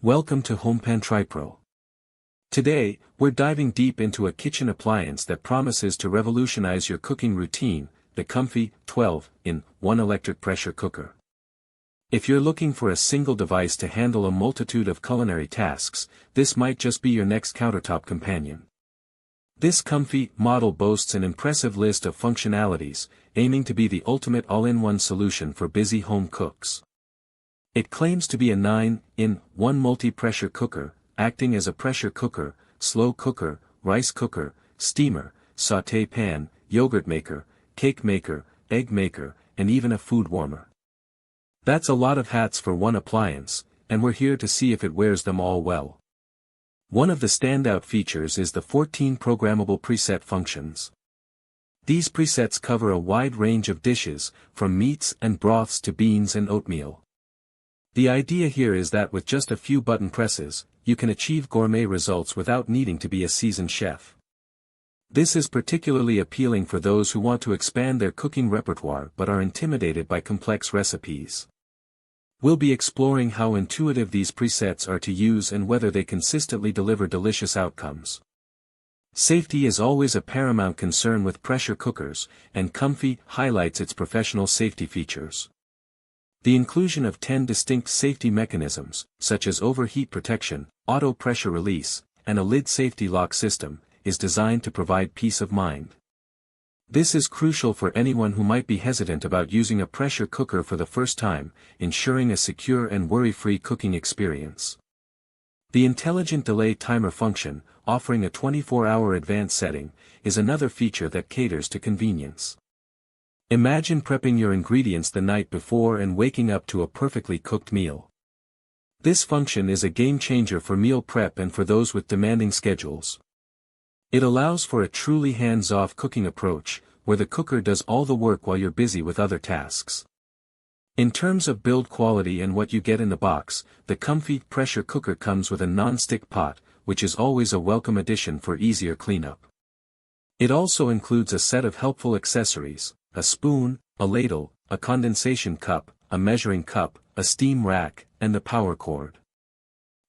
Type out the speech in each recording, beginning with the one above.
Welcome to HomePantry Pro. Today, we're diving deep into a kitchen appliance that promises to revolutionize your cooking routine, the COMFEE 12-in-1 electric pressure cooker. If you're looking for a single device to handle a multitude of culinary tasks, this might just be your next countertop companion. This COMFEE model boasts an impressive list of functionalities, aiming to be the ultimate all-in-one solution for busy home cooks. It claims to be a 9-in-1 multi-pressure cooker, acting as a pressure cooker, slow cooker, rice cooker, steamer, sauté pan, yogurt maker, cake maker, egg maker, and even a food warmer. That's a lot of hats for one appliance, and we're here to see if it wears them all well. One of the standout features is the 14 programmable preset functions. These presets cover a wide range of dishes, from meats and broths to beans and oatmeal. The idea here is that with just a few button presses, you can achieve gourmet results without needing to be a seasoned chef. This is particularly appealing for those who want to expand their cooking repertoire but are intimidated by complex recipes. We'll be exploring how intuitive these presets are to use and whether they consistently deliver delicious outcomes. Safety is always a paramount concern with pressure cookers, and COMFEE highlights its professional safety features. The inclusion of 10 distinct safety mechanisms, such as overheat protection, auto pressure release, and a lid safety lock system, is designed to provide peace of mind. This is crucial for anyone who might be hesitant about using a pressure cooker for the first time, ensuring a secure and worry-free cooking experience. The intelligent delay timer function, offering a 24-hour advanced setting, is another feature that caters to convenience. Imagine prepping your ingredients the night before and waking up to a perfectly cooked meal. This function is a game-changer for meal prep and for those with demanding schedules. It allows for a truly hands-off cooking approach, where the cooker does all the work while you're busy with other tasks. In terms of build quality and what you get in the box, the COMFEE pressure cooker comes with a non-stick pot, which is always a welcome addition for easier cleanup. It also includes a set of helpful accessories: a spoon, a ladle, a condensation cup, a measuring cup, a steam rack, and a power cord.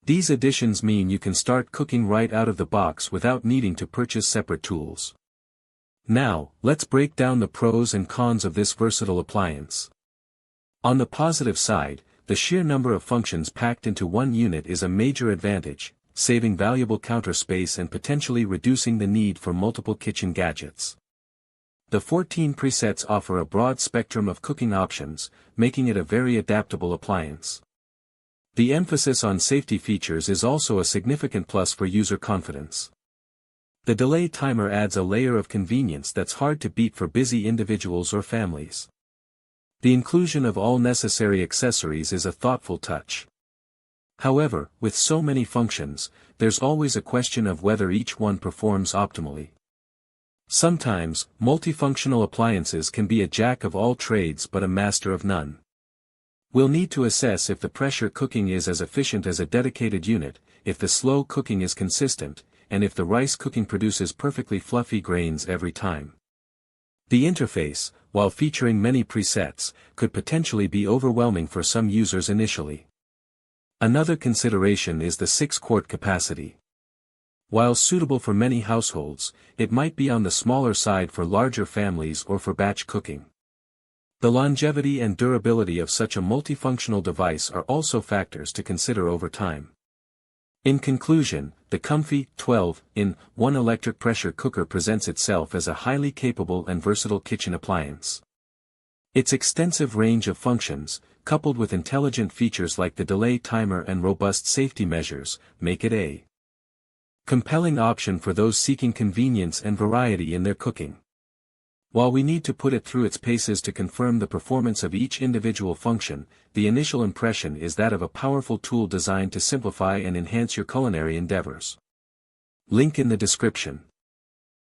These additions mean you can start cooking right out of the box without needing to purchase separate tools. Now, let's break down the pros and cons of this versatile appliance. On the positive side, the sheer number of functions packed into one unit is a major advantage, saving valuable counter space and potentially reducing the need for multiple kitchen gadgets. The 14 presets offer a broad spectrum of cooking options, making it a very adaptable appliance. The emphasis on safety features is also a significant plus for user confidence. The delay timer adds a layer of convenience that's hard to beat for busy individuals or families. The inclusion of all necessary accessories is a thoughtful touch. However, with so many functions, there's always a question of whether each one performs optimally. Sometimes, multifunctional appliances can be a jack of all trades but a master of none. We'll need to assess if the pressure cooking is as efficient as a dedicated unit, if the slow cooking is consistent, and if the rice cooking produces perfectly fluffy grains every time. The interface, while featuring many presets, could potentially be overwhelming for some users initially. Another consideration is the 6-quart capacity. While suitable for many households, it might be on the smaller side for larger families or for batch cooking. The longevity and durability of such a multifunctional device are also factors to consider over time. In conclusion, the COMFEE 12-in-1 electric pressure cooker presents itself as a highly capable and versatile kitchen appliance. Its extensive range of functions, coupled with intelligent features like the delay timer and robust safety measures, make it a compelling option for those seeking convenience and variety in their cooking. While we need to put it through its paces to confirm the performance of each individual function, the initial impression is that of a powerful tool designed to simplify and enhance your culinary endeavors. Link in the description.